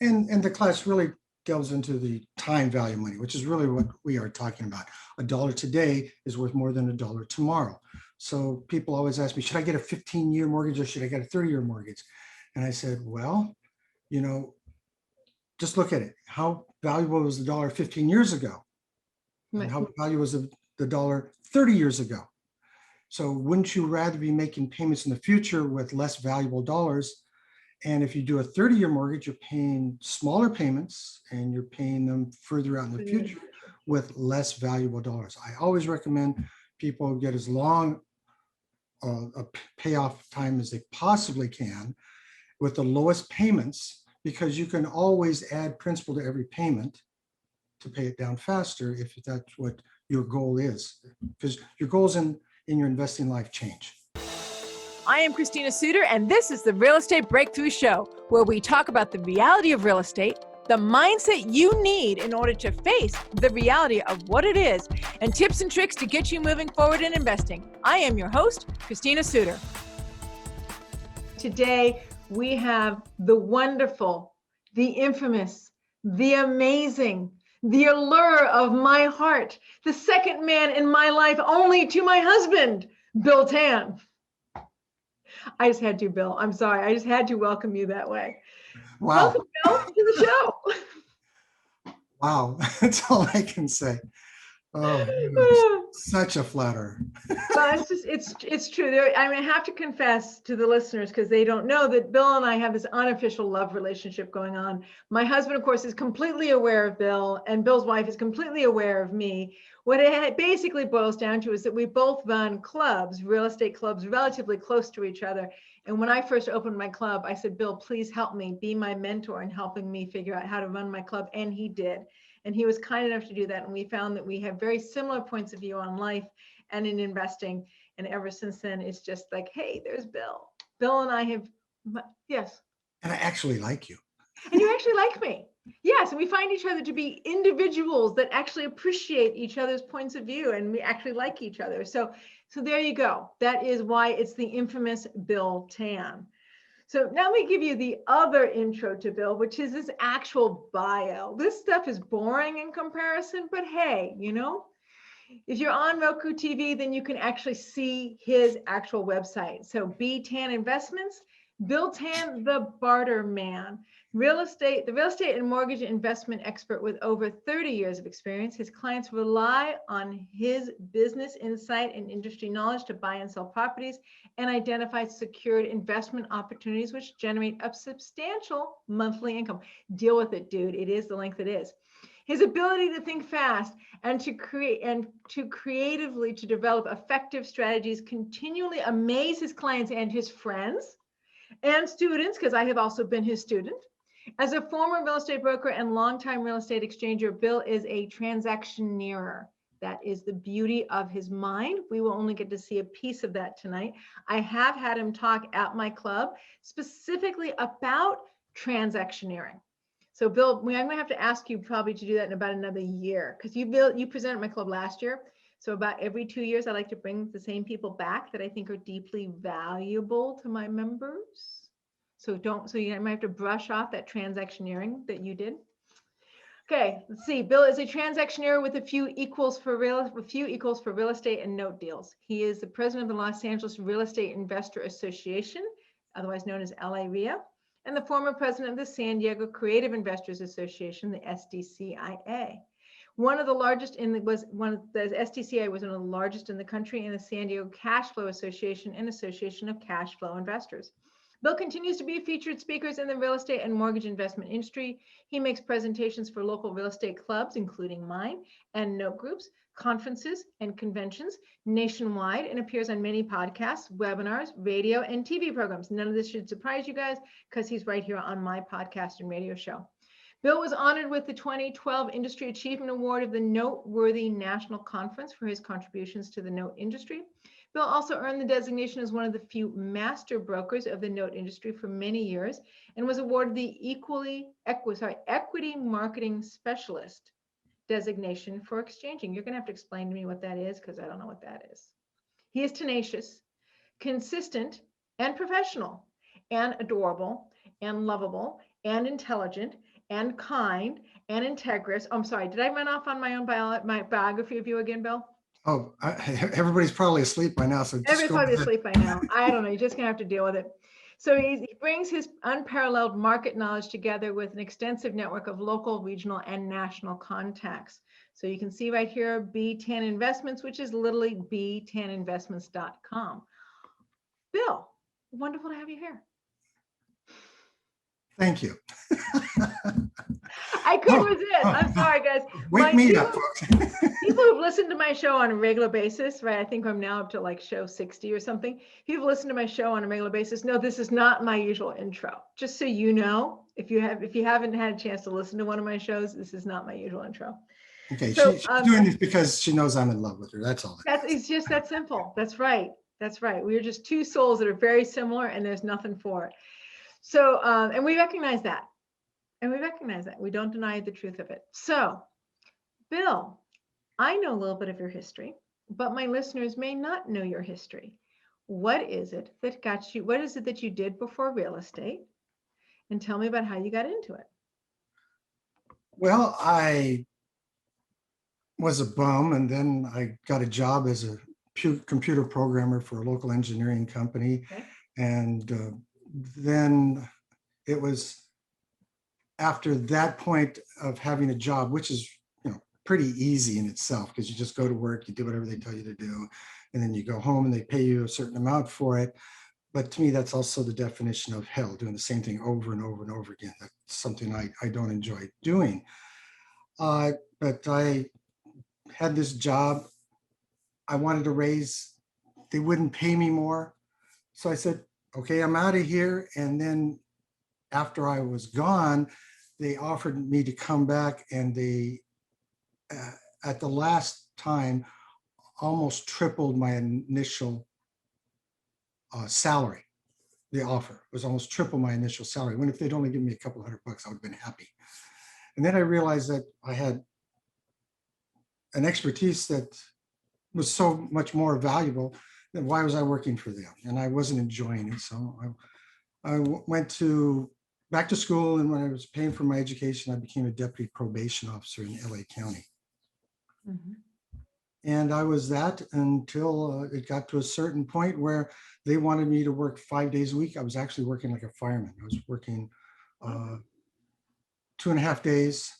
And the class really delves into the time value money, which is really what we are talking about. $1 today is worth more than $1 tomorrow. So people always ask me, should I get a 15-year mortgage or should I get a 30-year mortgage? And I said, well, just look at it. How valuable was the dollar 15 years ago? And how valuable was the dollar 30 years ago? So wouldn't you rather be making payments in the future with less valuable dollars? And if you do a 30-year mortgage, you're paying smaller payments and you're paying them further out in the future with less valuable dollars. I always recommend people get as long a payoff time as they possibly can with the lowest payments, because you can always add principal to every payment to pay it down faster if that's what your goal is, because your goals in your investing life change. I am Christina Suter, and this is the Real Estate Breakthrough Show, where we talk about the reality of real estate, the mindset you need in order to face the reality of what it is, and tips and tricks to get you moving forward in investing. I am your host, Christina Suter. Today, we have the wonderful, the infamous, the amazing, the allure of my heart, the second man in my life only to my husband, Bill Tan. I just had to, Bill. I'm sorry. I just had to welcome you that way. Wow. Welcome, Bill, to the show. Wow. That's all I can say. Oh, such a flatterer. Well, it's true. I have to confess to the listeners, because they don't know, that Bill and I have this unofficial love relationship going on. My husband, of course, is completely aware of Bill, and Bill's wife is completely aware of me. What it basically boils down to is that we both run clubs, real estate clubs, relatively close to each other. And when I first opened my club, I said, Bill, please help me, be my mentor in helping me figure out how to run my club. And he did. And he was kind enough to do that. And we found that we have very similar points of view on life and in investing. And ever since then, it's just like, hey, there's Bill. Bill and I have, yes. And I actually like you. And you actually like me. Yes. And we find each other to be individuals that actually appreciate each other's points of view, and we actually like each other. So there you go. That is why it's the infamous Bill Tan. So now let me give you the other intro to Bill, which is his actual bio. This stuff is boring in comparison, but hey, if you're on Roku TV, then you can actually see his actual website. So B Tan Investments, Bill Tan, the barter man. The real estate and mortgage investment expert with over 30 years of experience. His clients rely on his business insight and industry knowledge to buy and sell properties and identify secured investment opportunities which generate a substantial monthly income. Deal with it, dude. It is the length it is. His ability to think fast and to creatively to develop effective strategies continually amaze his clients and his friends and students, because I have also been his student. As a former real estate broker and longtime real estate exchanger, Bill is a transactioneer. That is the beauty of his mind. We will only get to see a piece of that tonight. I have had him talk at my club specifically about transactioneering. So Bill, I'm going to have to ask you probably to do that in about another year, because you presented at my club last year. So about every 2 years, I like to bring the same people back that I think are deeply valuable to my members. So you might have to brush off that transactioneering that you did. Okay, let's see. Bill is a transactioneer with a few equals for real estate and note deals. He is the president of the Los Angeles Real Estate Investor Association, otherwise known as LAREIA, and the former president of the San Diego Creative Investors Association, the SDCIA. The SDCIA was one of the largest in the country, and the San Diego Cash Flow Association, an association of cash flow investors. Bill continues to be featured speakers in the real estate and mortgage investment industry. He makes presentations for local real estate clubs, including mine, and note groups, conferences, and conventions nationwide, and appears on many podcasts, webinars, radio, and TV programs. None of this should surprise you guys, because he's right here on my podcast and radio show. Bill was honored with the 2012 Industry Achievement Award of the Noteworthy National Conference for his contributions to the note industry. Bill also earned the designation as one of the few master brokers of the note industry for many years, and was awarded the Equity Marketing Specialist designation for exchanging. You're going to have to explain to me what that is, because I don't know what that is. He is tenacious, consistent, and professional, and adorable, and lovable, and intelligent, and kind and integrous. I'm sorry, did I run off on my own my biography of you again, Bill? Oh, everybody's probably asleep by now, so just go Everybody's ahead. asleep by now. I don't know. You're just gonna have to deal with it. So he brings his unparalleled market knowledge together with an extensive network of local, regional, and national contacts. So you can see right here, B10 Investments, which is literally b10investments.com. Bill, wonderful to have you here. Thank you. I couldn't resist. I'm sorry, guys. Wake me up, folks. People who've listened to my show on a regular basis, right? I think I'm now up to like show 60 or something. People listen to my show on a regular basis. No, this is not my usual intro. Just so you know, if you haven't had a chance to listen to one of my shows, this is not my usual intro. Okay, So, she's doing this because she knows I'm in love with her. That's all. It's just that simple. That's right. That's right. We're just two souls that are very similar, and there's nothing for it. So, and we recognize that. And we recognize that. We don't deny the truth of it. So, Bill, I know a little bit of your history, but my listeners may not know your history. What is it that got you? What is it that you did before real estate? And tell me about how you got into it. Well, I was a bum, and then I got a job as a computer programmer for a local engineering company. Okay. And then it was after that point of having a job, which is, pretty easy in itself, because you just go to work, you do whatever they tell you to do, and then you go home and they pay you a certain amount for it. But to me, that's also the definition of hell, doing the same thing over and over and over again. That's something I don't enjoy doing. But I had this job. I wanted to raise, they wouldn't pay me more. So I said, okay, I'm out of here. And then after I was gone, they offered me to come back, and they, at the last time, almost tripled my initial salary. The offer was almost triple my initial salary, when if they'd only given me a couple $100, I would have been happy. And then I realized that I had an expertise that was so much more valuable. Then why was I working for them? And I wasn't enjoying it. So I went back to school, and when I was paying for my education, I became a deputy probation officer in LA County. Mm-hmm. And I was that until it got to a certain point where they wanted me to work 5 days a week. I was actually working like a fireman. I was working 2.5 days.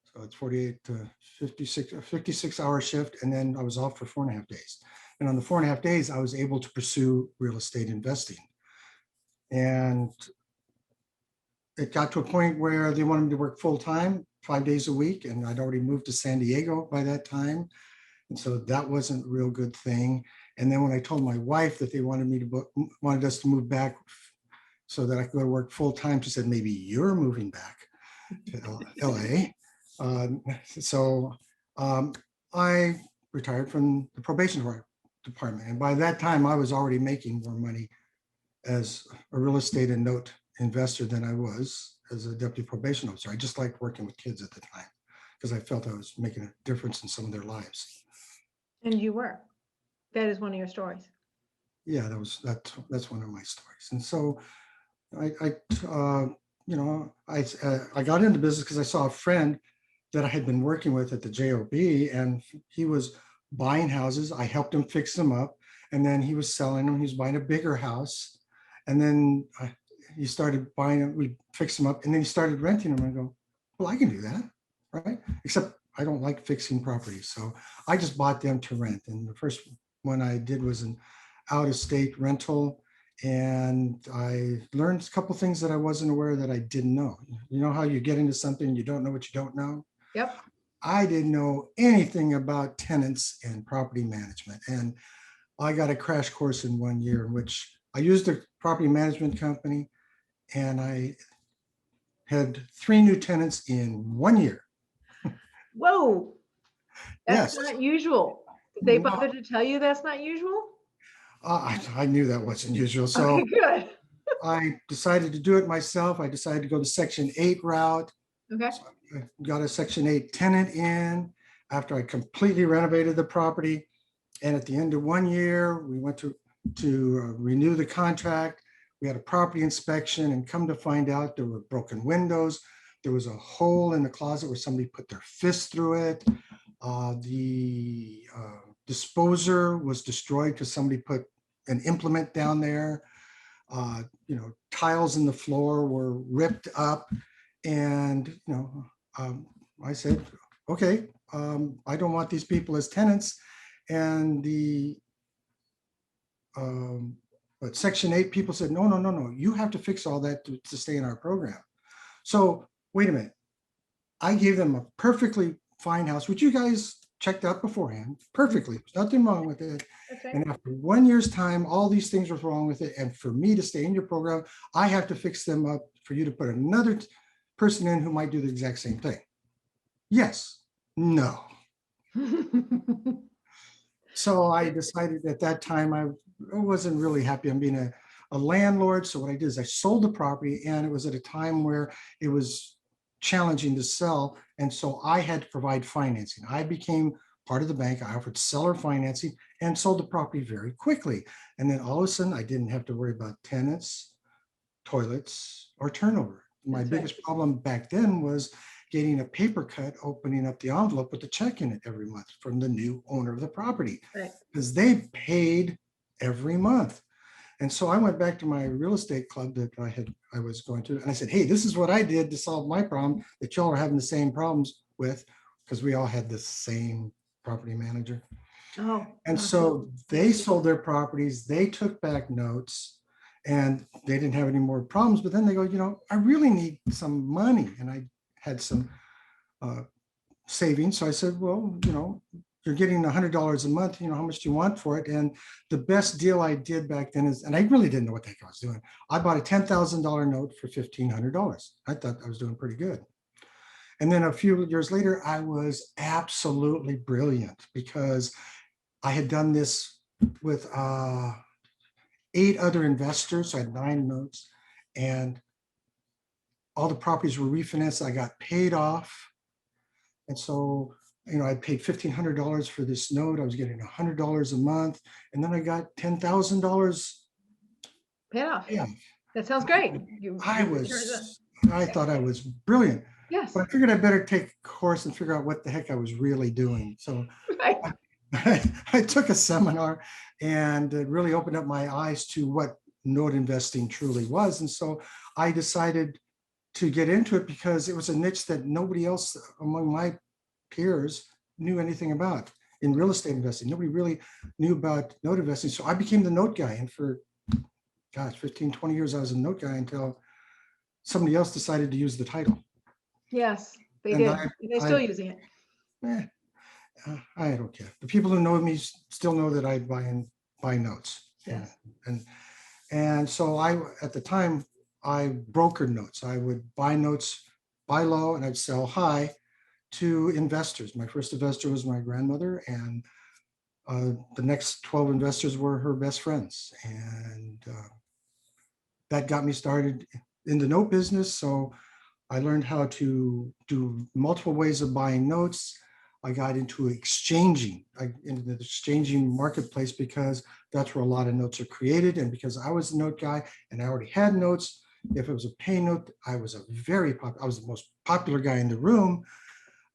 So it's 48 to 56-hour shift. And then I was off for 4.5 days. And on the 4.5 days, I was able to pursue real estate investing. And it got to a point where they wanted me to work full time, 5 days a week. And I'd already moved to San Diego by that time. And so that wasn't a real good thing. And then when I told my wife that they wanted us to move back so that I could go to work full time, she said, maybe you're moving back to LA. So I retired from the probation department. And by that time, I was already making more money as a real estate and note investor than I was as a deputy probation officer. I just liked working with kids at the time because I felt I was making a difference in some of their lives. And you were. That is one of your stories. Yeah, that's one of my stories. And so I got into business because I saw a friend that I had been working with at the JOB, and he was buying houses. I helped him fix them up, and then he was selling them. He was buying a bigger house, and then he started buying them. We fixed them up, and then he started renting them. And I go, well, I can do that, right? Except I don't like fixing properties, so I just bought them to rent. And the first one I did was an out-of-state rental, and I learned a couple things that I wasn't aware that I didn't know. You know how you get into something, you don't know what you don't know? Yep. I didn't know anything about tenants and property management, and I got a crash course in 1 year in which I used a property management company, and I had 3 new tenants in 1 year. Whoa, that's Yes. not usual. Did they bother to tell you that's not usual? I knew that wasn't usual. So okay, good. I decided to do it myself. I decided to go the Section 8 route. Okay. So I got a Section 8 tenant in after I completely renovated the property. And at the end of 1 year, we went to renew the contract. We had a property inspection, and come to find out there were broken windows, There was a hole in the closet where somebody put their fist through it. The disposer was destroyed because somebody put an implement down there. Tiles in the floor were ripped up. And, I said, okay, I don't want these people as tenants. And but Section 8 people said, no, you have to fix all that to stay in our program. So wait a minute. I gave them a perfectly fine house, which you guys checked out beforehand, perfectly. There's nothing wrong with it. Okay. And after 1 year's time, all these things were wrong with it. And for me to stay in your program, I have to fix them up for you to put another person in who might do the exact same thing. Yes, no. So I decided at that time, I wasn't really happy on being a landlord. So what I did is I sold the property, and it was at a time where it was challenging to sell. And so I had to provide financing. I became part of the bank. I offered seller financing and sold the property very quickly. And then all of a sudden I didn't have to worry about tenants, toilets, or turnover. My biggest problem back then was getting a paper cut, opening up the envelope with the check in it every month from the new owner of the property, because they paid every month. And so I went back to my real estate club that I was going to, and I said, hey, this is what I did to solve my problem that y'all are having the same problems with, because we all had the same property manager. And so they sold their properties, they took back notes, and they didn't have any more problems. But then they go, I really need some money. And I had some savings. So I said, well, you're getting $100 a month, how much do you want for it? And the best deal I did back then is, and I really didn't know what the heck I was doing. I bought a $10,000 note for $1,500. I thought I was doing pretty good. And then a few years later, I was absolutely brilliant, because I had done this with 8 other investors. So I had 9 notes, and all the properties were refinanced. I got paid off. And so, I paid $1,500 for this note. I was getting $100 a month. And then I got $10,000 paid off. Yeah. That sounds great. I thought I was brilliant. Yes. But I figured I better take a course and figure out what the heck I was really doing. So I took a seminar, and it really opened up my eyes to what note investing truly was. And so I decided to get into it, because it was a niche that nobody else among my peers knew anything about in real estate investing. Nobody really knew about note investing. So I became the note guy. And for, 15, 20 years, I was a note guy until somebody else decided to use the title. Yes, they did. They're still using it. I don't care. The people who know me still know that I buy notes. Yes. And so at the time, I brokered notes. I would buy notes, buy low, and I'd sell high to investors. My first investor was my grandmother, and the next 12 investors were her best friends. And that got me started in the note business. So I learned how to do multiple ways of buying notes. I got into exchanging, into the exchanging marketplace, because that's where a lot of notes are created. And because I was a note guy and I already had notes, if it was a pay note, I was I was the most popular guy in the room.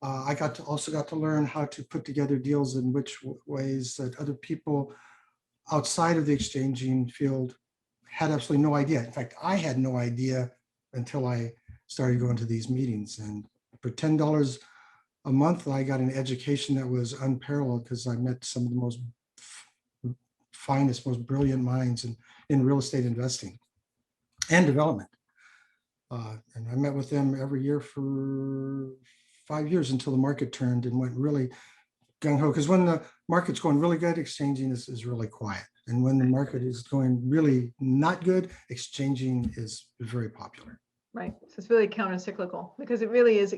I also got to learn how to put together deals in which ways that other people outside of the exchanging field had absolutely no idea. In fact, I had no idea until I started going to these meetings. And for $10 a month, I got an education that was unparalleled, because I met some of the most finest, most brilliant minds in real estate investing and development. And I met with them every year for 5 years until the market turned and went really gung-ho. Because when the market's going really good, exchanging is really quiet. And when the market is going really not good, exchanging is very popular. Right. So it's really counter-cyclical, because it really is.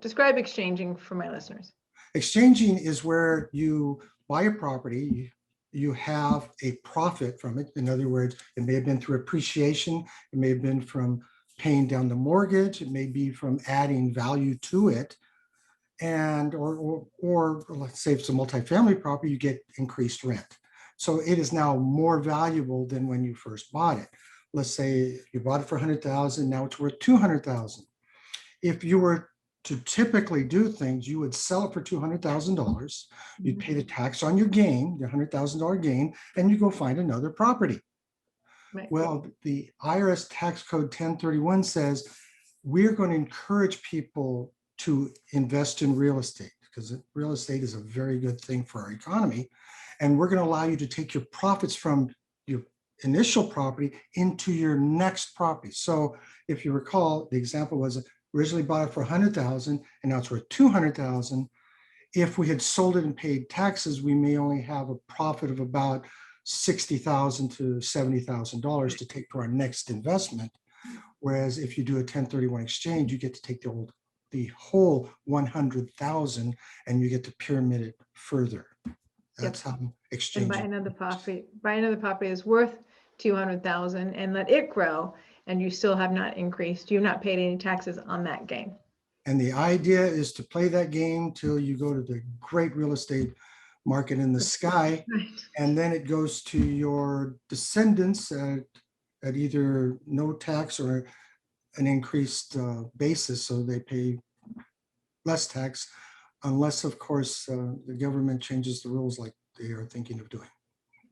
Describe exchanging for my listeners. Exchanging is where you buy a property, you have a profit from it. In other words, it may have been through appreciation, it may have been from paying down the mortgage, it may be from adding value to it, and or let's say if it's a multifamily property, you get increased rent. So it is now more valuable than when you first bought it. Let's say you bought it for $100,000, now it's worth $200,000. if you were to typically do things, you would sell it for $200,000. You'd pay the tax on your gain, the $100,000 gain, and you go find another property. Right. Well, the IRS tax code 1031 says we're going to encourage people to invest in real estate because real estate is a very good thing for our economy. And we're going to allow you to take your profits from your initial property into your next property. So if you recall, the example was originally bought it for $100,000 and now it's worth $200,000. If we had sold it and paid taxes, we may only have a profit of about $60,000 to $70,000 to take to our next investment. Whereas if you do a 1031 exchange, you get to take the whole 100,000 and you get to pyramid it further. That's how exchange. And buy another property is worth 200,000 and let it grow, and you still have not increased. You've not paid any taxes on that gain. And the idea is to play that game till you go to the great real estate market in the sky, Right. and then it goes to your descendants at either no tax or an increased basis, so they pay less tax, unless, of course, the government changes the rules like they are thinking of doing.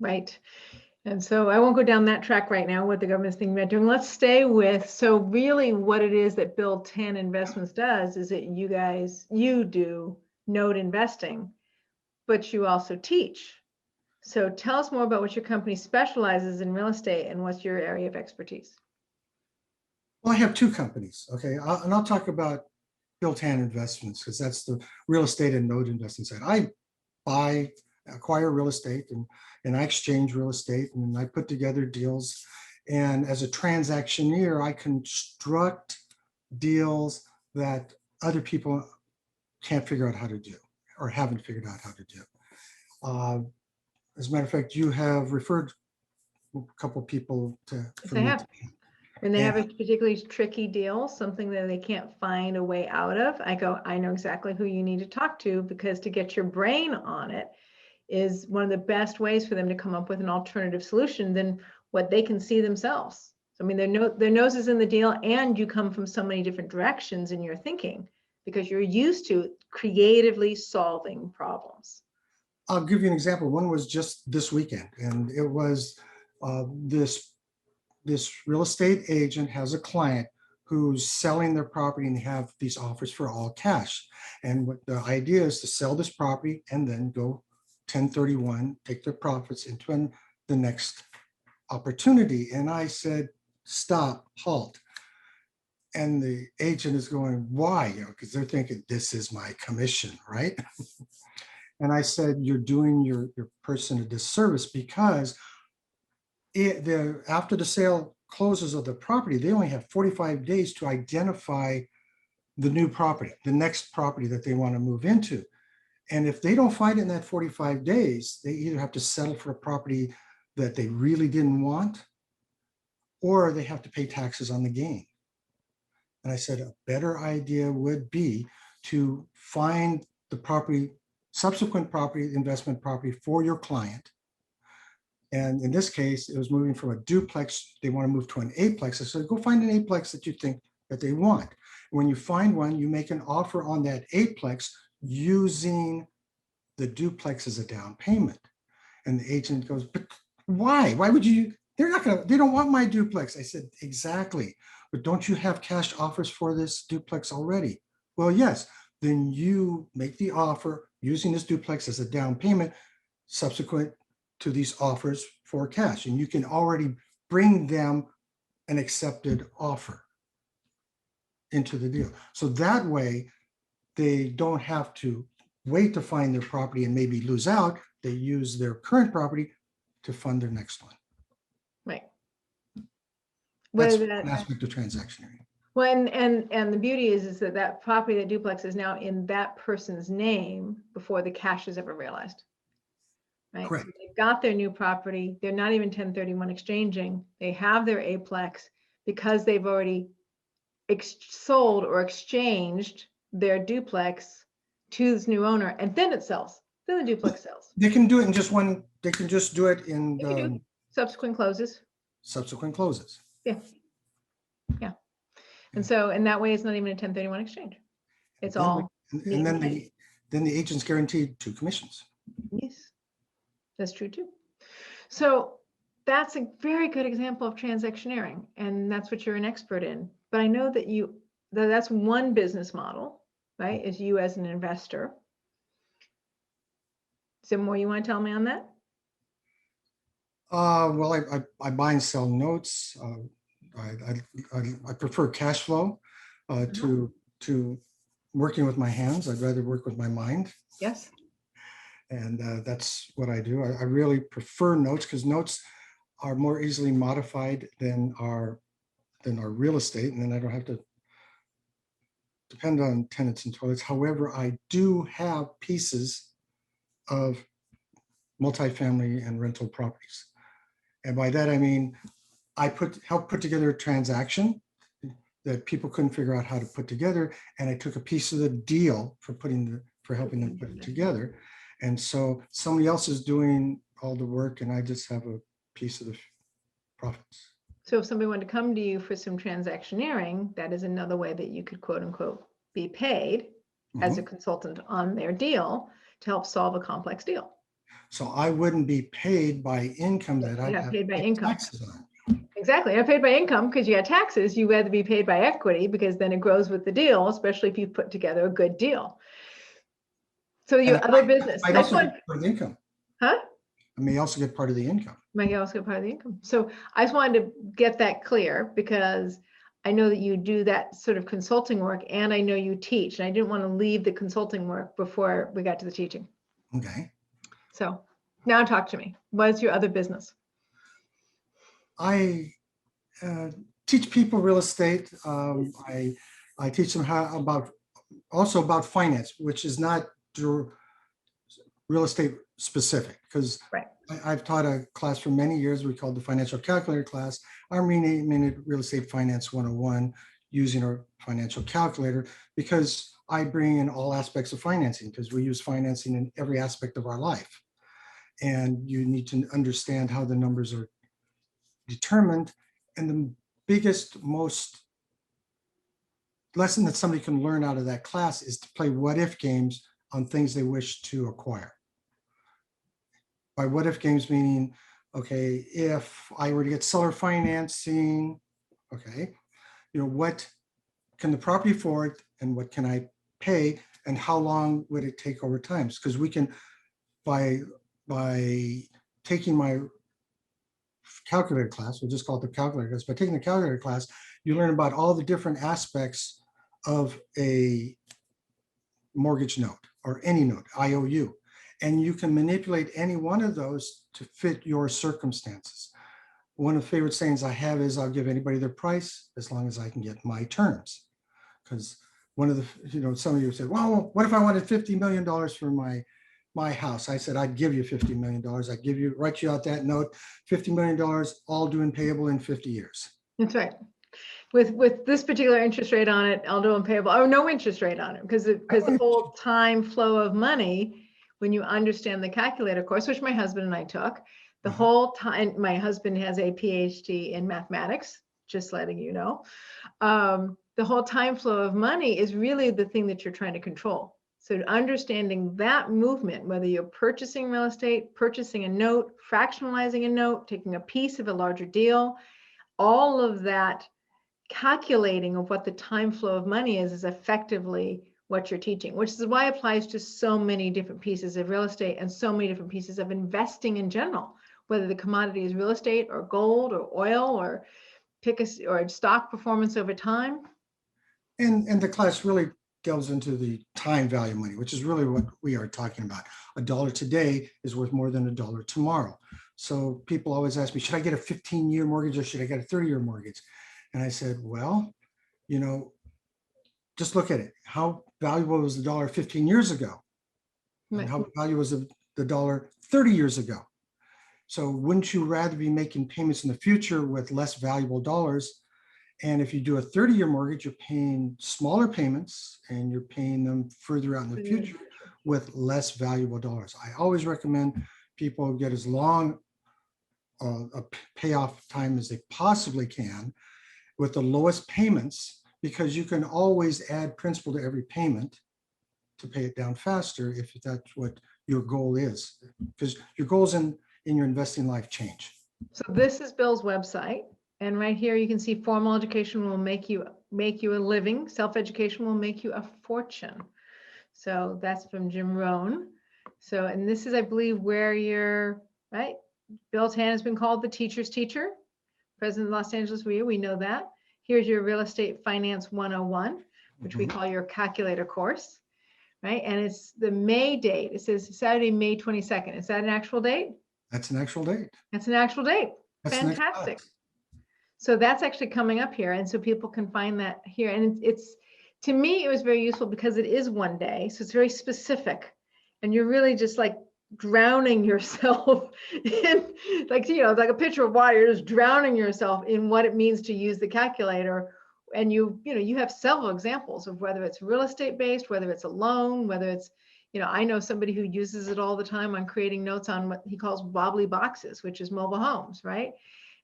Right. And so I won't go down that track right now, what the government's thinking about doing. Let's stay with, so really what it is that Bill 10 Investments does is that you do note investing, but you also teach. So tell us more about what your company specializes in real estate and what's your area of expertise. Well, I have two companies, okay? And I'll talk about Bill 10 Investments because that's the real estate and note investing side. I acquire real estate and I exchange real estate and I put together deals. And as a transactioneer, I construct deals that other people can't figure out how to do or haven't figured out how to do. As a matter of fact, you have referred a couple of people to. Yes, I have. And they have a particularly tricky deal, something that they can't find a way out of. I know exactly who you need to talk to, because to get your brain on it is one of the best ways for them to come up with an alternative solution than what they can see themselves. I mean, their nose is in the deal, and you come from so many different directions in your thinking because you're used to creatively solving problems. I'll give you an example. One was just this weekend, and it was this real estate agent has a client who's selling their property and they have these offers for all cash. And what the idea is to sell this property and then go 1031, take their profits into the next opportunity. And I said, stop, halt. And the agent is going, why? Because they're thinking, this is my commission, right? And I said, you're doing your person a disservice, because after the sale closes of the property, they only have 45 days to identify the new property, the next property that they want to move into. And if they don't find it in that 45 days, they either have to settle for a property that they really didn't want, or they have to pay taxes on the gain. And I said, a better idea would be to find the property, subsequent property, investment property for your client. And in this case, it was moving from a duplex. They want to move to an eightplex. I said, go find an eightplex that you think that they want. When you find one, you make an offer on that eightplex using the duplex as a down payment. And the agent goes, but why? Why would you? They don't want my duplex. I said, exactly. But don't you have cash offers for this duplex already? Well, yes. Then you make the offer using this duplex as a down payment subsequent to these offers for cash. And you can already bring them an accepted offer into the deal. So that way they don't have to wait to find their property and maybe lose out. They use their current property to fund their next one. Right. That's an aspect of transactionary. Well, and the beauty is that property, that duplex, is now in that person's name before the cash is ever realized. Right. Correct. So they've got their new property. They're not even 1031 exchanging. They have their Aplex because they've already sold or exchanged their duplex to this new owner, and then it sells. Then the duplex sells. They can do it in just one. They can just do it in subsequent closes. Subsequent closes. Yeah. Yeah. And so in that way, it's not even a 1031 exchange. It's all. And then the agent's guaranteed 2 commissions. Yes, that's true too. So that's a very good example of transactioneering, and that's what you're an expert in. But I know that that's one business model, right? Is you as an investor. Is there more you want to tell me on that? Well, I buy and sell notes. I prefer cash flow to working with my hands. I'd rather work with my mind. Yes. And that's what I do. I really prefer notes because notes are more easily modified than our real estate, and then I don't have to depend on tenants and toilets. However, I do have pieces of multifamily and rental properties. And by that, I mean, I helped put together a transaction that people couldn't figure out how to put together. And I took a piece of the deal for helping them put it together. And so somebody else is doing all the work and I just have a piece of the profits. So if somebody wanted to come to you for some transactioneering, that is another way that you could quote unquote be paid as a consultant on their deal to help solve a complex deal. So I wouldn't be paid by income that I have paid by income. taxes on. Exactly. You're paid by income because you got taxes. You rather be paid by equity because then it grows with the deal, especially if you put together a good deal. So your other business. I also get part of the income. Huh? I may also get part of the income. Might also get part of the income. So I just wanted to get that clear because I know that you do that sort of consulting work and I know you teach. And I didn't want to leave the consulting work before we got to the teaching. Okay. So now talk to me. What is your other business? I teach people real estate. I teach them about finance, which is not real estate specific, because right. I've taught a class for many years we called the financial calculator class. I'm renaming it Real Estate Finance 101 using a financial calculator because I bring in all aspects of financing because we use financing in every aspect of our life. And you need to understand how the numbers are determined. And the biggest, most lesson that somebody can learn out of that class is to play what if games on things they wish to acquire. By what if games meaning, okay, if I were to get seller financing, okay, what can the property afford and what can I pay and how long would it take over time? Because we can, by taking my calculator class, we'll just call it the calculator class. By taking the calculator class, you learn about all the different aspects of a mortgage note or any note, IOU. And you can manipulate any one of those to fit your circumstances. One of the favorite sayings I have is I'll give anybody their price as long as I can get my terms. Because one of the, some of you said, well, what if I wanted $50 million for my house? I said, I'd give you $50 million. I'd write you out that note, $50 million, all due and payable in 50 years. That's right. With this particular interest rate on it, all due and payable, or no interest rate on it, because the whole time flow of money, when you understand the calculator course, which my husband and I took, the whole time, my husband has a PhD in mathematics, just letting you know. The whole time flow of money is really the thing that you're trying to control. So understanding that movement, whether you're purchasing real estate, purchasing a note, fractionalizing a note, taking a piece of a larger deal, all of that calculating of what the time flow of money is effectively what you're teaching, which is why it applies to so many different pieces of real estate and so many different pieces of investing in general, whether the commodity is real estate or gold or oil or or stock performance over time. And the class really delves into the time value money, which is really what we are talking about. $1 today is worth more than $1 tomorrow. So people always ask me, should I get a 15-year mortgage or should I get a 30-year mortgage? And I said, well, just look at it. How valuable was the dollar 15 years ago? And how valuable was the dollar 30 years ago? So wouldn't you rather be making payments in the future with less valuable dollars? And if you do a 30-year mortgage, you're paying smaller payments and you're paying them further out in the future with less valuable dollars. I always recommend people get as long a payoff time as they possibly can with the lowest payments, because you can always add principal to every payment to pay it down faster if that's what your goal is, because your goals in your investing life change. So this is Bill's website. And right here, you can see formal education will make you a living. Self-education will make you a fortune. So that's from Jim Rohn. So, and this is, I believe, where you're, right? Bill Tan has been called the teacher's teacher, president of Los Angeles REIA. We know that. Here's your real estate finance 101, which we call your calculator course, right? And it's the May date. It says Saturday, May 22nd. Is that an actual date? That's an actual date. That's an actual date. That's the next Fantastic. class. So that's actually coming up here. And so people can find that here. And it's to me, it was very useful because it is one day. So it's very specific. And you're really just like drowning yourself in, like, you know, like a pitcher of water, you're just drowning yourself in what it means to use the calculator. And you have several examples of whether it's real estate based, whether it's a loan, whether it's, you know, I know somebody who uses it all the time on creating notes on what he calls wobbly boxes, which is mobile homes, right?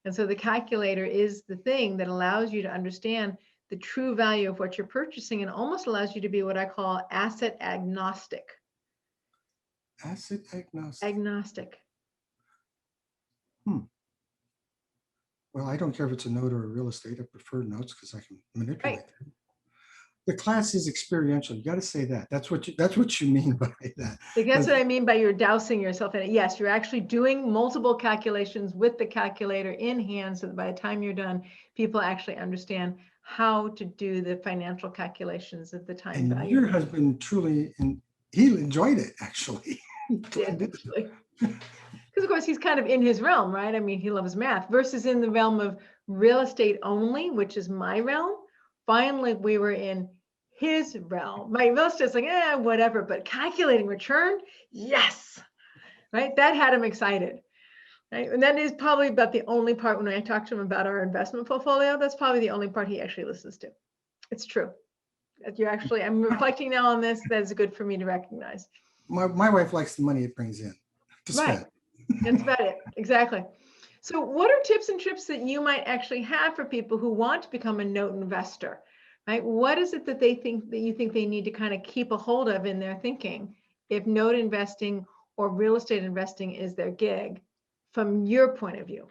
And so the calculator is the thing that allows you to understand the true value of what you're purchasing and almost allows you to be what I call asset agnostic. Asset agnostic. Agnostic. Well, I don't care if it's a note or a real estate. I prefer notes because I can manipulate Right. them. The class is experiential. You got to say that. That's what you mean by that. Like that's what I mean by you're dousing yourself in it. Yes, you're actually doing multiple calculations with the calculator in hand so that by the time you're done, people actually understand how to do the financial calculations at the time And value. your husband truly, and he enjoyed it actually. Because of course he's kind of in his realm, right? I mean, he loves math versus in the realm of real estate only, which is my realm. Finally, we were in his realm. My real estate's like, whatever, but calculating return, yes, right? That had him excited, right? And that is probably about the only part when I talk to him about our investment portfolio, that's probably the only part he actually listens to. It's true. I'm reflecting now on this, that is good for me to recognize. My wife likes the money it brings in to spend. Right. That's about it. Exactly. So what are tips and tricks that you might actually have for people who want to become a note investor, right? What is it that you think they need to kind of keep a hold of in their thinking if note investing or real estate investing is their gig from your point of view?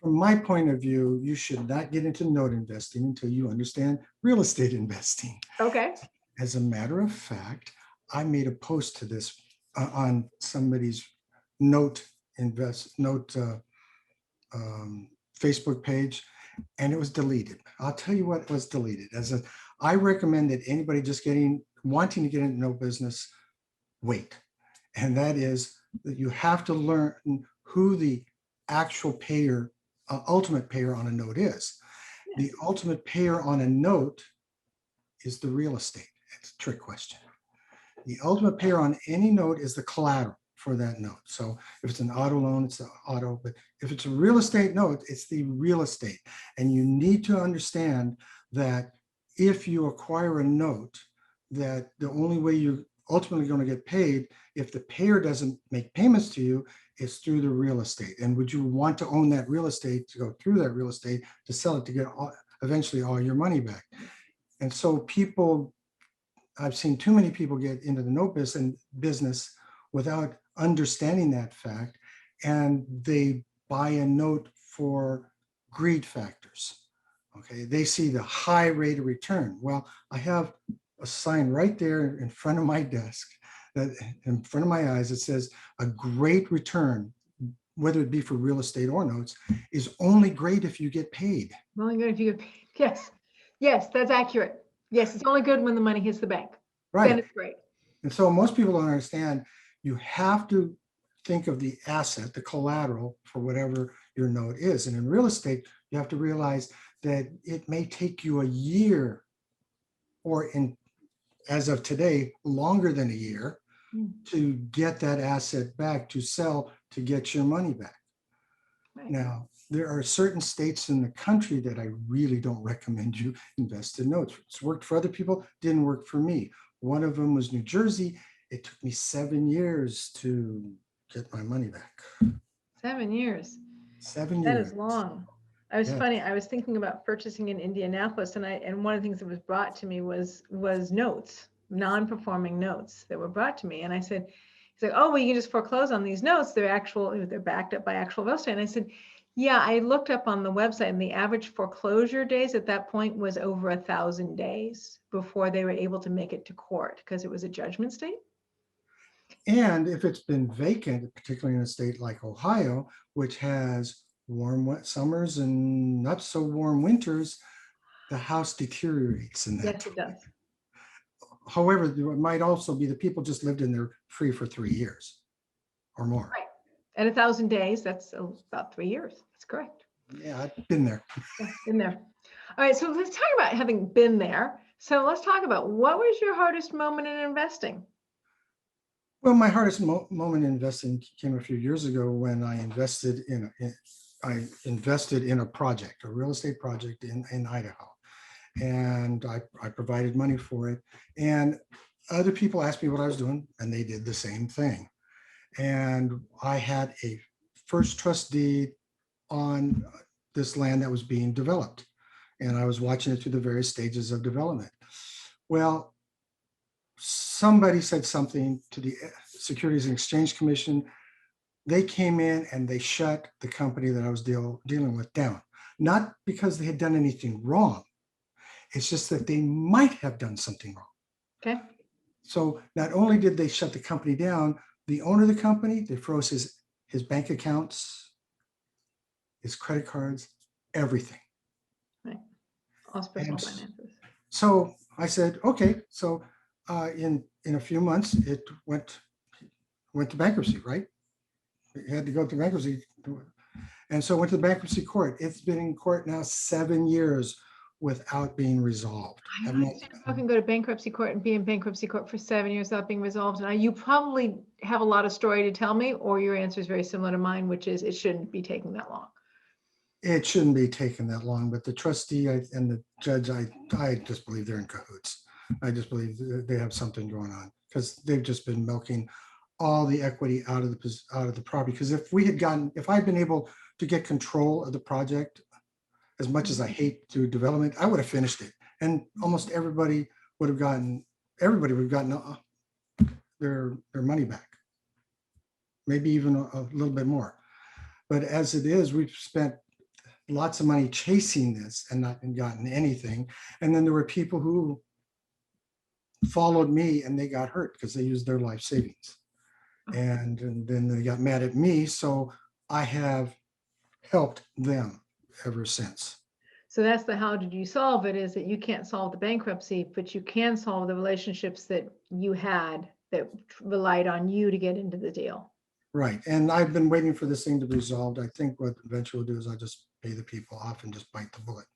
From my point of view, you should not get into note investing until you understand real estate investing. Okay. As a matter of fact, I made a post to this on somebody's Facebook page, and it was deleted. I'll tell you what was deleted. I recommend that anybody just wanting to get into no business, wait. And that is that you have to learn who the actual payer, ultimate payer on a note is. The ultimate payer on a note is the real estate. It's a trick question. The ultimate payer on any note is the collateral for that note. So if it's an auto loan, it's the auto, but if it's a real estate note, it's the real estate. And you need to understand that if you acquire a note, that the only way you're ultimately going to get paid if the payer doesn't make payments to you is through the real estate. And would you want to own that real estate, to go through that real estate, to sell it, to get eventually all your money back? And so I've seen too many people get into the note business without understanding that fact, and they buy a note for greed factors. Okay, they see the high rate of return. Well, I have a sign right there in front of my desk, that in front of my eyes, it says a great return, whether it be for real estate or notes, is only great if you get paid. Only good if you get paid. Yes, that's accurate. Yes, it's only good when the money hits the bank. Right. Then it's great. And so most people don't understand, you have to think of the asset, the collateral for whatever your note is. And in real estate, you have to realize that it may take you a year, or as of today, longer than a year, to get that asset back, to sell, to get your money back. Right. Now, there are certain states in the country that I really don't recommend you invest in notes. It's worked for other people, didn't work for me. One of them was New Jersey. It took me 7 years to get my money back. 7 years. 7 years. That is long. I was Yes. funny. I was thinking about purchasing in Indianapolis, and one of the things that was brought to me was notes, non-performing notes that were brought to me. And I said, he's like, oh, well, you can just foreclose on these notes. They're backed up by actual real estate. And I said, yeah, I looked up on the website, and the average foreclosure days at that point was over 1,000 days before they were able to make it to court because it was a judgment state. And if it's been vacant, particularly in a state like Ohio, which has warm, wet summers and not so warm winters, the house deteriorates in that Yes, time. it does. However, there might also be the people just lived in there free for 3 years or more. Right. At 1,000 days, that's about 3 years. That's correct. Yeah, I've been there. Yeah, been there. All right, so let's talk about having been there. So let's talk about, what was your hardest moment in investing? Well, my hardest moment in investing came a few years ago when I invested in a project, a real estate project in Idaho. And I provided money for it. And other people asked me what I was doing, and they did the same thing. And I had a first trust deed on this land that was being developed. And I was watching it through the various stages of development. Well, somebody said something to the Securities and Exchange Commission. They came in and they shut the company that I was dealing with down, not because they had done anything wrong. It's just that they might have done something wrong. Okay. So not only did they shut the company down, the owner of the company, they froze his bank accounts, his credit cards, everything. Right. All personal And finances. so I said, okay, so in a few months, it went to bankruptcy, right? It had to go to bankruptcy. And so it went to the bankruptcy court. It's been in court now 7 years without being resolved. I understand how I can go to bankruptcy court and be in bankruptcy court for 7 years without being resolved. And you probably have a lot of story to tell me, or your answer is very similar to mine, which is it shouldn't be taking that long. It shouldn't be taking that long, but the trustee and the judge, I just believe they're in cahoots. I just believe they have something going on because they've just been milking all the equity out of the property. Because if I had been able to get control of the project, as much as I hate to development, I would have finished it, and almost everybody would have gotten their money back, maybe even a little bit more. But as it is, we've spent lots of money chasing this and not gotten anything. And then there were people who followed me and they got hurt because they used their life savings, and then they got mad at me. So I have helped them ever since. So that's the how did you solve it, is that you can't solve the bankruptcy, but you can solve the relationships that you had that relied on you to get into the deal. Right. And I've been waiting for this thing to be resolved. I think what eventually will do is I'll just pay the people off and just bite the bullet,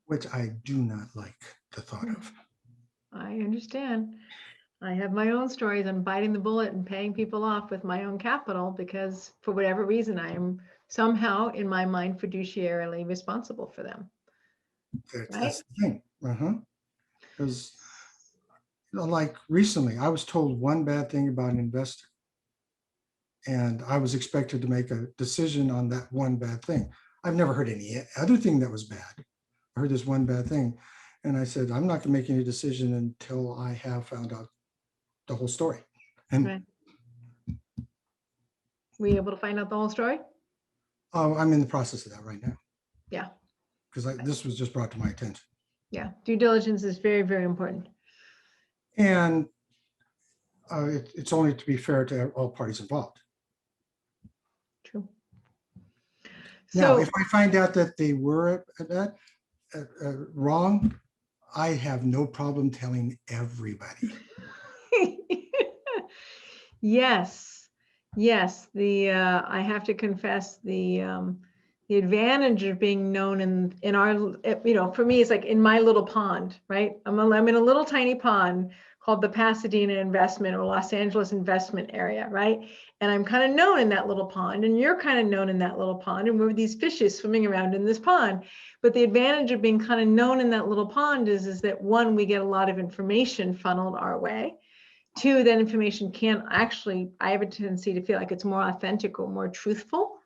which I do not like the thought of. I understand. I have my own stories on biting the bullet and paying people off with my own capital because for whatever reason, I am somehow in my mind fiduciarily responsible for them. That's the thing. Because like recently, I was told one bad thing about an investor, and I was expected to make a decision on that one bad thing. I've never heard any other thing that was bad. I heard this one bad thing, and I said, I'm not going to make any decision until I have found out the whole story. And were you able to find out the whole story? Oh, I'm in the process of that right now. Yeah. Because this was just brought to my attention. Yeah. Due diligence is very, very important. And it's only to be fair to all parties involved. True. Now, if I find out that they were wrong, I have no problem telling everybody. Yes. Yes. I have to confess the advantage of being known in our, for me, it's like in my little pond, right? I'm in a little tiny pond called the Pasadena investment or Los Angeles investment area, right? And I'm kind of known in that little pond, and you're kind of known in that little pond, and we're these fishes swimming around in this pond. But the advantage of being kind of known in that little pond is that one, we get a lot of information funneled our way. Two, that information can actually, I have a tendency to feel like it's more authentic or more truthful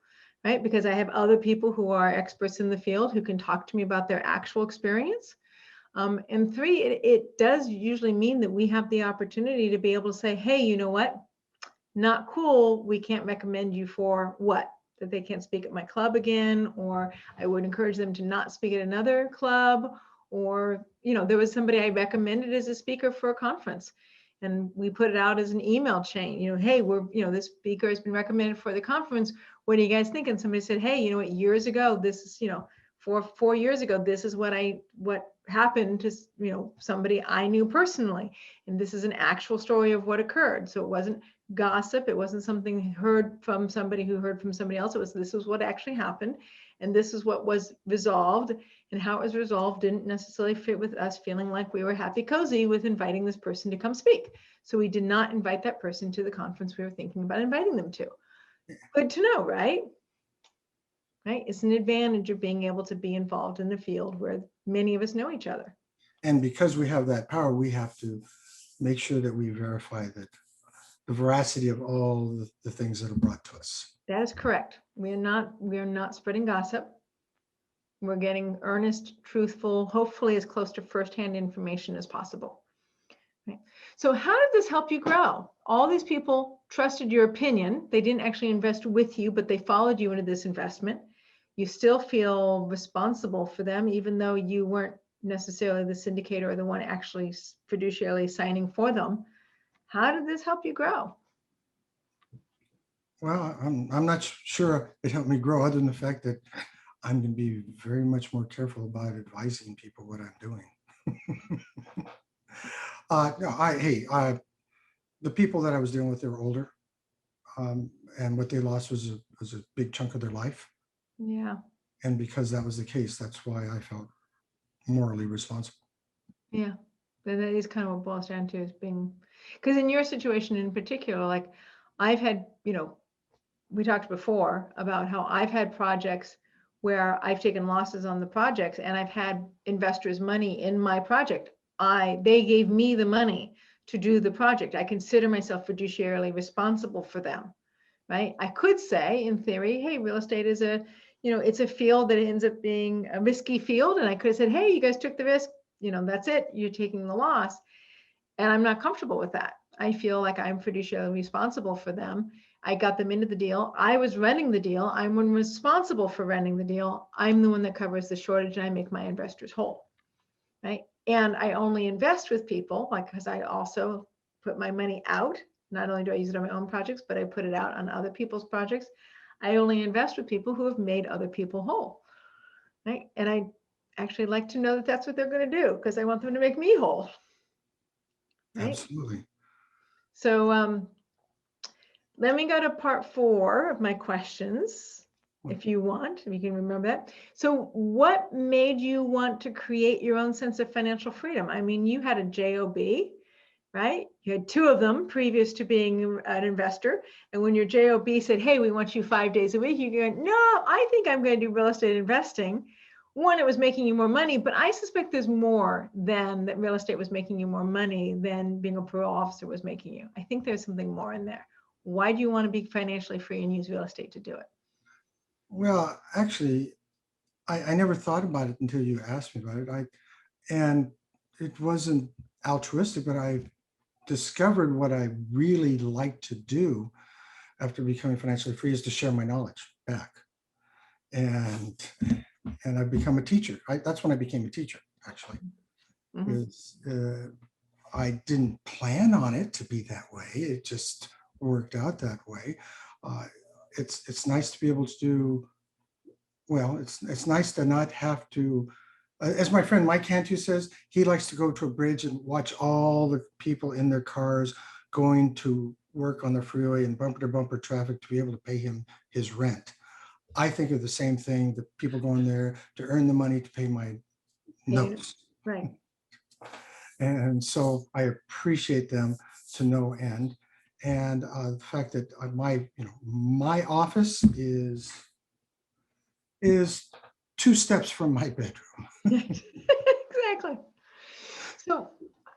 right? Because I have other people who are experts in the field who can talk to me about their actual experience. And three, it does usually mean that we have the opportunity to be able to say, hey, you know what? Not cool. We can't recommend you for what? That they can't speak at my club again, or I would encourage them to not speak at another club, or, you know, there was somebody I recommended as a speaker for a conference, and we put it out as an email chain, you know, hey, this speaker has been recommended for the conference. What do you guys think? And somebody said, hey, you know what, years ago, this is, you know, four years ago, this is what happened to, you know, somebody I knew personally. And this is an actual story of what occurred. So it wasn't gossip. It wasn't something heard from somebody who heard from somebody else. This was what actually happened. And this is what was resolved, and how it was resolved didn't necessarily fit with us feeling like we were happy cozy with inviting this person to come speak. So we did not invite that person to the conference we were thinking about inviting them to. Good to know, right? Right? It's an advantage of being able to be involved in the field where many of us know each other. And because we have that power, we have to make sure that we verify that the veracity of all the things that are brought to us. That is correct. We are not spreading gossip. We're getting earnest, truthful, hopefully as close to firsthand information as possible. Right. So how did this help you grow? All these people trusted your opinion. They didn't actually invest with you, but they followed you into this investment. You still feel responsible for them, even though you weren't necessarily the syndicator or the one actually fiduciarily signing for them. How did this help you grow? Well, I'm not sure it helped me grow, other than the fact that I'm going to be very much more careful about advising people what I'm doing. No, the people that I was dealing with, they were older, and what they lost was a big chunk of their life. Yeah. And because that was the case, that's why I felt morally responsible. Yeah, that is kind of what it boils down to, is being, because in your situation in particular, like I've had, you know, we talked before about how I've had projects where I've taken losses on the projects, and I've had investors' money in my project. They gave me the money to do the project. I consider myself fiduciarily responsible for them, right? I could say in theory, hey, real estate is it's a field that ends up being a risky field. And I could have said, hey, you guys took the risk, that's it, you're taking the loss. And I'm not comfortable with that. I feel like I'm fiduciarily responsible for them. I got them into the deal. I was running the deal. I'm one responsible for running the deal. I'm the one that covers the shortage, and I make my investors whole, right? And I only invest with people, like, because I also put my money out. Not only do I use it on my own projects, but I put it out on other people's projects. I only invest with people who have made other people whole, right? And I actually like to know that that's what they're going to do, because I want them to make me whole. Right? Absolutely. So let me go to part 4 of my questions, if you want, if you can remember that. So what made you want to create your own sense of financial freedom? I mean, you had a JOB, right? You had 2 of them previous to being an investor. And when your JOB said, hey, we want you 5 days a week, you go, no, I think I'm going to do real estate investing. One, it was making you more money, but I suspect there's more than that real estate was making you more money than being a parole officer was making you. I think there's something more in there. Why do you want to be financially free and use real estate to do it? Well, actually, I never thought about it until you asked me about it. And it wasn't altruistic, but I discovered what I really like to do after becoming financially free is to share my knowledge back. And I've become a teacher. That's when I became a teacher, actually. Mm-hmm. I didn't plan on it to be that way. It just worked out that way. It's nice to be able to do, well, it's nice to not have to, as my friend Mike Cantu says, he likes to go to a bridge and watch all the people in their cars going to work on the freeway in bumper to bumper traffic to be able to pay him his rent. I think of the same thing, the people going there to earn the money to pay my notes. Right. And so I appreciate them to no end. And the fact that my office is 2 steps from my bedroom. Exactly. So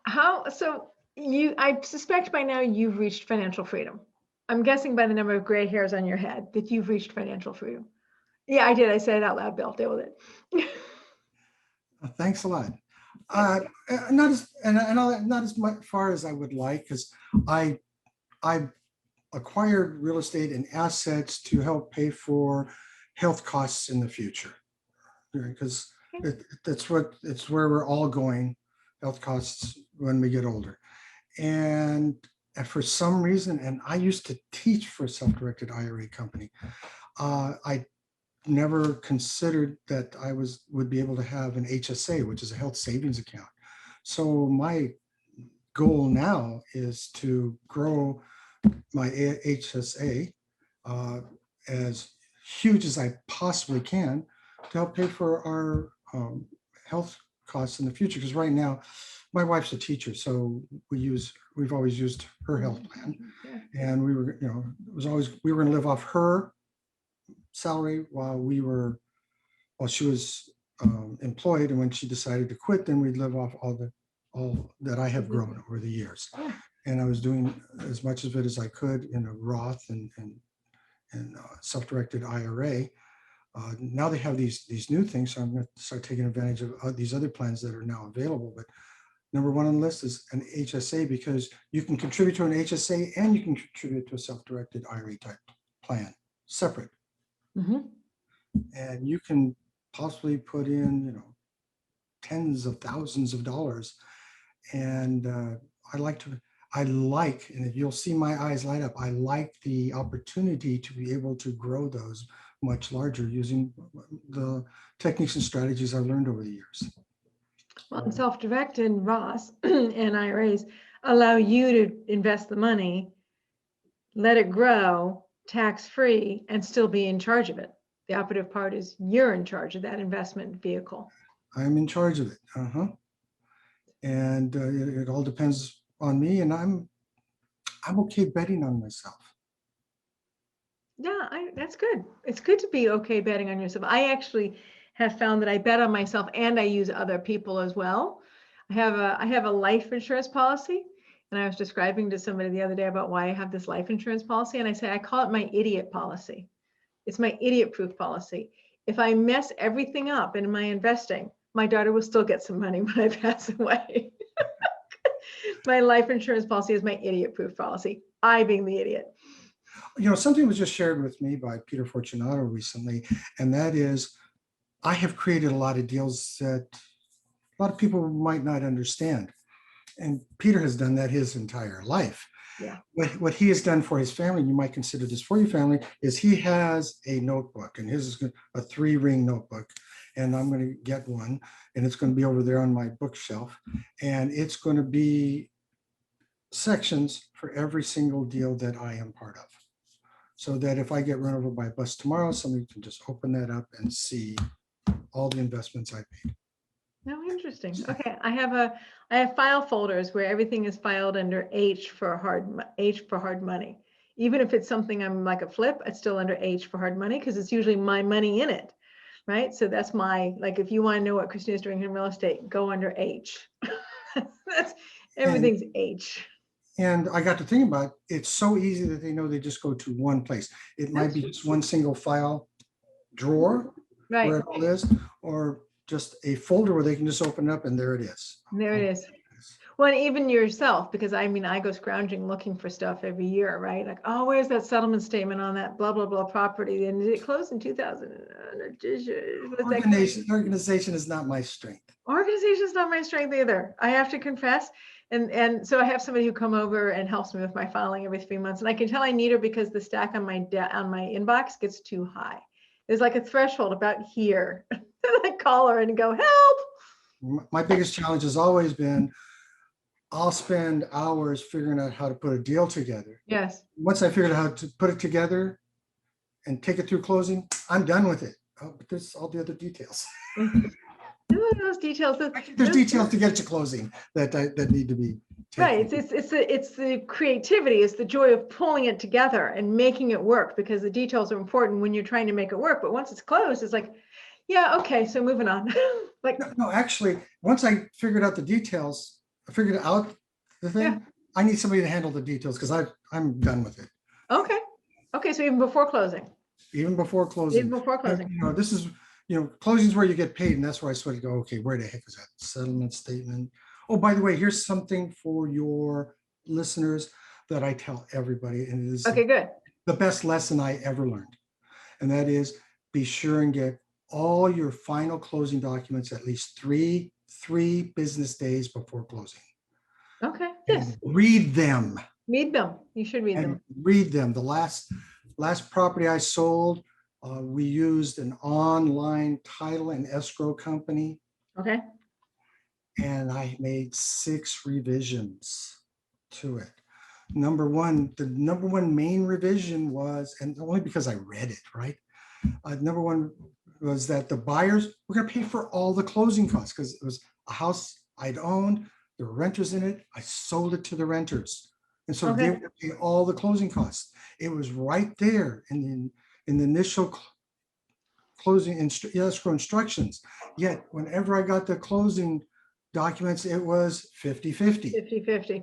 I suspect by now you've reached financial freedom. I'm guessing by the number of gray hairs on your head that you've reached financial freedom. Yeah, I did. I said it out loud, Bill. Deal with it. Thanks a lot. Not as not as much far as I would like, because I acquired real estate and assets to help pay for health costs in the future, because it's where we're all going, health costs when we get older. And for some reason, and I used to teach for a self-directed IRA company, I never considered that I would be able to have an HSA, which is a health savings account. So my goal now is to grow my HSA as huge as I possibly can to help pay for our health costs in the future. Because right now, my wife's a teacher, so we've always used her health plan, and we were, we were going to live off her salary while she was employed, and when she decided to quit, then we'd live off all that I have grown over the years. And I was doing as much of it as I could in a Roth and self-directed IRA. Now they have these new things, so I'm going to start taking advantage of these other plans that are now available. But number one on the list is an HSA, because you can contribute to an HSA and you can contribute to a self-directed IRA type plan separate. And you can possibly put in, tens of thousands of dollars. And I like, and if you'll see my eyes light up, I like the opportunity to be able to grow those much larger using the techniques and strategies I've learned over the years. Well, self-directed Roths and IRAs allow you to invest the money, let it grow tax-free, and still be in charge of it. The operative part is you're in charge of that investment vehicle. I'm in charge of it. And it all depends on me, and I'm okay betting on myself. Yeah, that's good. It's good to be okay betting on yourself. I actually have found that I bet on myself and I use other people as well. I have a life insurance policy, and I was describing to somebody the other day about why I have this life insurance policy, and I say I call it my idiot policy. It's my idiot-proof policy. If I mess everything up in my investing, my daughter will still get some money when I pass away. My life insurance policy is my idiot-proof policy. I being the idiot. Something was just shared with me by Peter Fortunato recently, and that is, I have created a lot of deals that a lot of people might not understand. And Peter has done that his entire life. Yeah. What he has done for his family, and you might consider this for your family, is he has a notebook, and his is a 3-ring notebook. And I'm going to get one, and it's going to be over there on my bookshelf. And it's going to be sections for every single deal that I am part of. So that if I get run over by a bus tomorrow, somebody can just open that up and see all the investments I've made. Oh, interesting. Okay, I have file folders where everything is filed under H for hard money. Even if it's something I'm like a flip, it's still under H for hard money, because it's usually my money in it, right? So that's if you want to know what Christina's doing in real estate, go under H. That's everything's H. And I got to think about it, it's so easy that they know they just go to one place. It might be just one single file drawer, right, where it all is, or just a folder where they can just open it up and there it is. There it is. Well, and even yourself, because I go scrounging looking for stuff every year, right? Like, oh, where's that settlement statement on that blah, blah, blah property? And did it close in 2000? Organization is not my strength. Organization is not my strength either. I have to confess. And so I have somebody who come over and helps me with my filing every 3 months. And I can tell I need her because the stack on my inbox gets too high. There's like a threshold about here. I call her and go, help. My biggest challenge has always been, I'll spend hours figuring out how to put a deal together. Yes. Once I figured out how to put it together and take it through closing, I'm done with it. Oh, but there's all the other details. Those details. There's details to get to closing that need to be taken. Right. It's the creativity. It's the joy of pulling it together and making it work, because the details are important when you're trying to make it work. But once it's closed, it's like, yeah, okay, so moving on. No, actually, once I figured out the details, I figured out the thing. Yeah. I need somebody to handle the details because I'm done with it. Okay. Okay, so even before closing. Even before closing. Even before closing. This is, closing is where you get paid, and that's where I sort of go, okay, where the heck is that settlement statement? Oh, by the way, here's something for your listeners that I tell everybody, and it is Okay, good. the best lesson I ever learned. And that is, be sure and get all your final closing documents at least three business days before closing. Okay, yes. And read them. Read them. You should read And them. read them. The last property I sold, we used an online title and escrow company, Okay. and I made 6 revisions to it. The number one main revision was, and only because I read it, right? Number one was that the buyers were going to pay for all the closing costs, because it was a house I'd owned. There were renters in it. I sold it to the renters. And so they would pay all the closing costs. It was right there in the initial closing escrow instructions. Yet whenever I got the closing documents, it was 50-50. 50-50.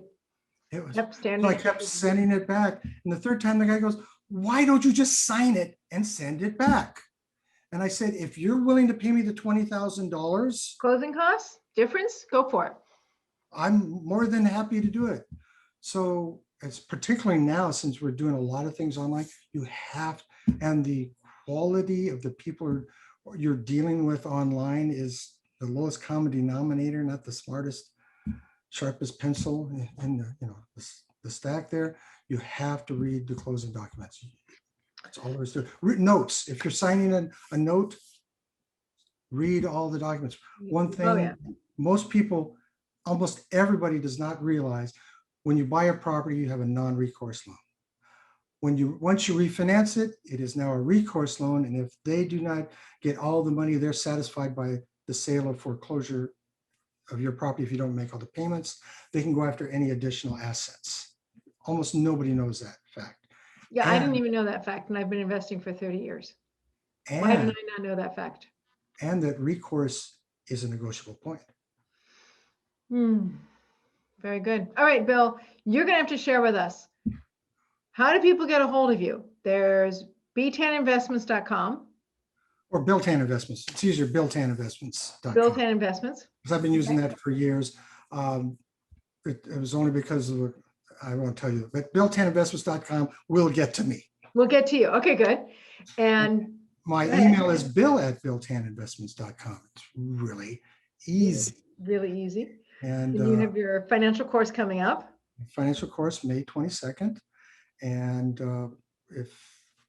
It was, Yep, so standard. I kept sending it back. And the third time the guy goes, why don't you just sign it and send it back? And I said, if you're willing to pay me the $20,000, Closing costs, difference, go for it. I'm more than happy to do it. So it's particularly now, since we're doing a lot of things online, you have, and the quality of the people you're dealing with online is the lowest common denominator, not the smartest, sharpest pencil in the stack there. You have to read the closing documents. That's all there is to it. Read notes. If you're signing a note, read all the documents. One thing, most people, almost everybody does not realize, when you buy a property, you have a non-recourse loan. Once you refinance it, it is now a recourse loan. And if they do not get all the money they're satisfied by the sale or foreclosure of your property, if you don't make all the payments, they can go after any additional assets. Almost nobody knows that fact. Yeah, I didn't even know that fact, and I've been investing for 30 years. Why did I not know that fact? And that recourse is a negotiable point. Very good. All right, Bill, you're going to have to share with us. How do people get a hold of you? There's btaninvestments.com. Or Bill-Tan Investments. It's easier, billtaninvestments.com. Bill-Tan Investments. Because I've been using that for years. It was only because of, I won't tell you, but billtaninvestments.com will get to me. We'll get to you. Okay, good. And my email is bill@billtaninvestments.com. It's really easy. Really easy. And you have your financial course coming up. Financial course, May 22nd. And if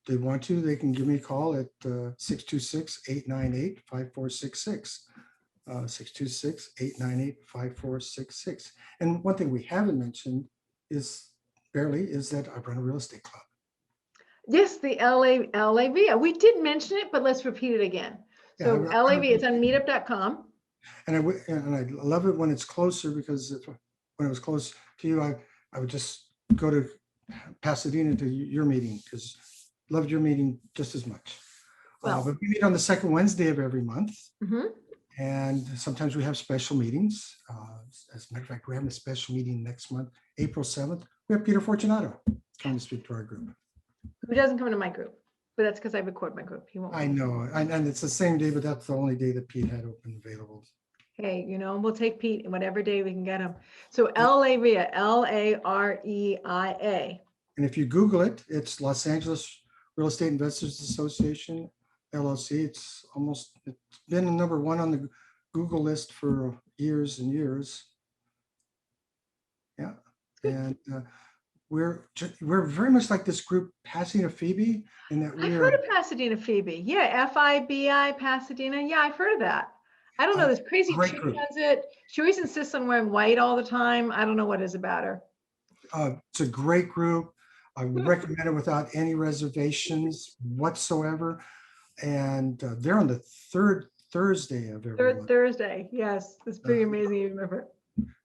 they want to, they can give me a call at 626-898-5466. 626-898-5466. And one thing we haven't mentioned is that I run a real estate club. Yes, the LAREIA. We did mention it, but let's repeat it again. So LAREIA, it's on meetup.com. And I love it when it's closer, because when it was close to you, I would just go to Pasadena to your meeting, because loved your meeting just as much. But we meet on the second Wednesday of every month. And sometimes we have special meetings. As a matter of fact, we're having a special meeting next month, April 7th. We have Peter Fortunato coming to speak to our group. Who doesn't come to my group, but that's because I record my group. He won't. I know, and it's the same day, but that's the only day that Pete had open available. Hey, we'll take Pete whatever day we can get him. So LAREIA, LAREIA. And if you Google it, it's Los Angeles Real Estate Investors Association, LLC. It's been a number 1 on the Google list for years and years. Yeah, and we're very much like this group, Pasadena FIBI, in that I've heard of Pasadena FIBI. Yeah, FIBI Pasadena. Yeah, I've heard of that. I don't know. This crazy chick does it. She always insists on wearing white all the time. I don't know what is about her. It's a great group. I would recommend it without any reservations whatsoever. And they're on the third Thursday of every month. Thursday. Yes, it's pretty amazing. You remember.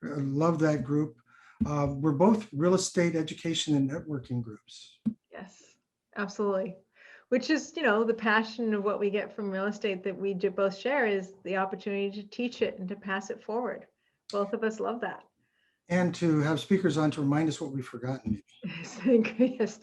I love that group. We're both real estate education and networking groups. Yes, absolutely. Which is, the passion of what we get from real estate that we both share, is the opportunity to teach it and to pass it forward. Both of us love that. And to have speakers on to remind us what we've forgotten. Yes, thank goodness.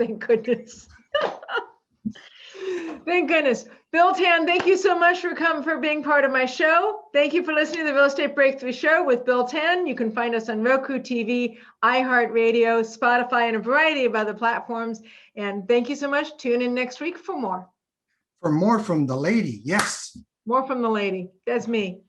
Thank goodness. Bill Tan, thank you so much for being part of my show. Thank you for listening to the Real Estate Breakthrough Show with Bill Tan. You can find us on Roku TV, iHeartRadio, Spotify, and a variety of other platforms. And thank you so much. Tune in next week for more. For more from the lady, yes. More from the lady. That's me.